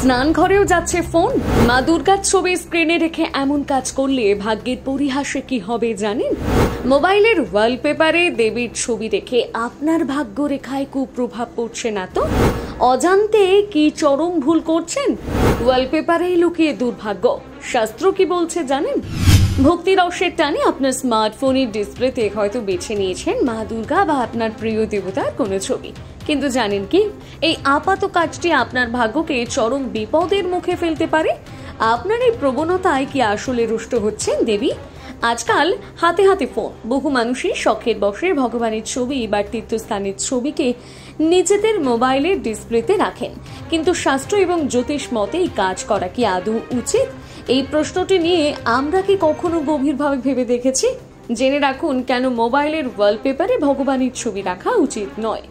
স্নান ঘরেও যাচ্ছে ফোন। মা দুর্গার ছবি স্ক্রিনে রেখে এমন কাজ করলে ভাগ্যের পরিহাসে কি হবে জানেন? মোবাইলের ওয়ালপেপারে দেবীর ছবি রেখে আপনার ভাগ্য রেখায় কুপ্রভাব পড়ছে না তো? অজান্তে কি চরম ভুল করছেন? ওয়ালপেপারেই লুকিয়ে দুর্ভাগ্য। শাস্ত্র কি বলছে জানেন? ভক্তি রসের টানে আপনার স্মার্টফোনের ডিসপ্লেতে হয়তো বেছে নিয়েছেন মা দুর্গা বা আপনার প্রিয় দেবতার কোনো ছবি, কিন্তু জানেন কি, এই আপাত কাজটি আপনার ভাগ্যকে চরম বিপদের মুখে ফেলতে পারে। আপনার এই প্রবণতায় কি আসলে রুষ্ট হচ্ছেন দেবী? আজকাল হাতে হাতে ফোন, বহু মানুষই শখের বশে ভগবানের ছবি বা তীর্থস্থানের ছবিকে নিজেদের মোবাইলের ডিসপ্লেতে রাখেন, কিন্তু শাস্ত্র এবং জ্যোতিষ মতে এই কাজ করা কি আদৌ উচিত? এই প্রশ্নটি নিয়ে আমরা কি কখনো গভীরভাবে ভেবে দেখেছি? জেনে রাখুন কেন মোবাইলের ওয়ালপেপারে ভগবানের ছবি রাখা উচিত নয়।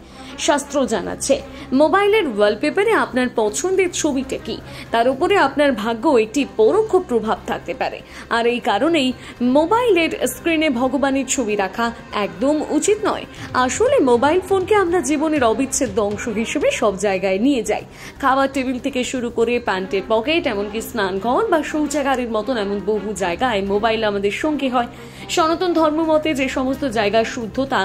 শাস্ত্র জানাচ্ছে, মোবাইলের ওয়ালপেপারে আপনার পছন্দের ছবিটা কি তার উপরে আপনার ভাগ্য একটি পরোক্ষ প্রভাব থাকতে পারে। আর এই কারণেই মোবাইলের স্ক্রিনে ভগবানের ছবি রাখা একদম উচিত নয়। আসলে মোবাইল ফোনকে আমরা জীবনের অবিচ্ছেদ্য অংশ হিসেবে সব জায়গায় নিয়ে যাই। খাবার টেবিল থেকে শুরু করে প্যান্টের পকেট, এমনকি স্নানঘর বা শৌচাগারের মতন এমন বহু জায়গায় মোবাইল আমাদের সঙ্গে হয়। সনাতন ধর্ম মতে যে সমস্ত জায়গার শুদ্ধতা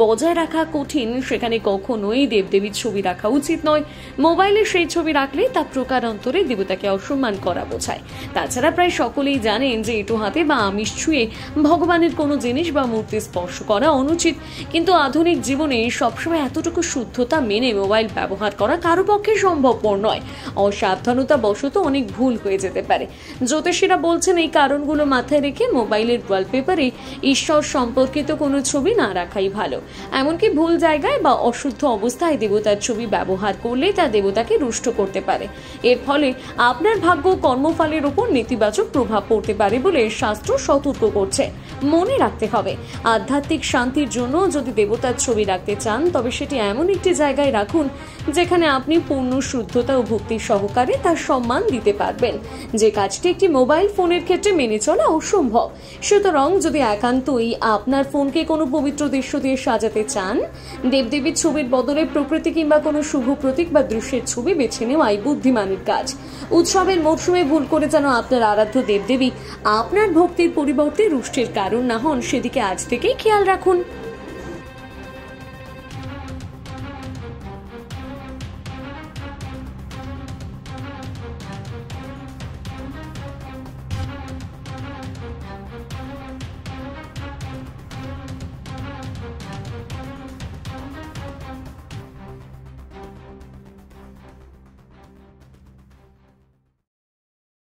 বজায় রাখা কঠিন, সেখানে কখনোই দেবদেবীর ছবি রাখা উচিত নয়। মোবাইলে সেই ছবি রাখলে তা প্রকারান্তরে দেবতাকে অসম্মান করা বোঝায়। তাছাড়া প্রায় সকলেই জানেন যে এঁটো হাতে বা আমিষ ছুঁয়ে ভগবানের কোনো জিনিস বা মূর্তি স্পর্শ করা অনুচিত, কিন্তু আধুনিক জীবনে সবসময় এতটুকু শুদ্ধতা মেনে মোবাইল ব্যবহার করা কারো পক্ষে সম্ভবপর নয়। অসাবধানতা বশত অনেক ভুল হয়ে যেতে পারে। জ্যোতিষীরা বলছেন এই কারণগুলো মাথায় রেখে মোবাইলের ওয়ালপেপারে ঈশ্বর সম্পর্কিত কোনো ছবি না রাখাই ভালো। এমনকি ভুল জায়গায় বা অশুদ্ধ অবস্থায় দেবতার ছবি ব্যবহার করলে তা দেবতাকে রুষ্ট করতে পারে। এর ফলে আপনার ভাগ্য কর্মফলের উপর নেতিবাচক প্রভাব পড়তে পারে বলে শাস্ত্র সতর্ক করছে। মনে রাখতে হবে, আধ্যাত্মিক শান্তির জন্য যদি দেবতার ছবি রাখতে চান, তবে সেটি এমন একটি জায়গায় রাখুন যেখানে আপনি পূর্ণ শুদ্ধতা ও ভক্তি সহকারে তার সম্মান দিতে পারবেন, যে কাজটি একটি মোবাইল ফোনের ক্ষেত্রে মেনে চলা অসম্ভব। সুতরাং যদি একান্তই আপনার ফোনকে কোনো পবিত্র দৃশ্য দিয়ে সাজাতে চান, দেবদেবীর ছবির বদলে প্রকৃতি কিংবা কোনো শুভ প্রতীক বা দৃশ্যের ছবি বেছে নেওয়াই বুদ্ধিমানের কাজ। উৎসবের মরশুমে ভুল করে যেন আপনার আরাধ্য দেবদেবী আপনার ভক্তির পরিবর্তে রুষ্টের কারণ না হন, সেদিকে আজ থেকেই খেয়াল রাখুন।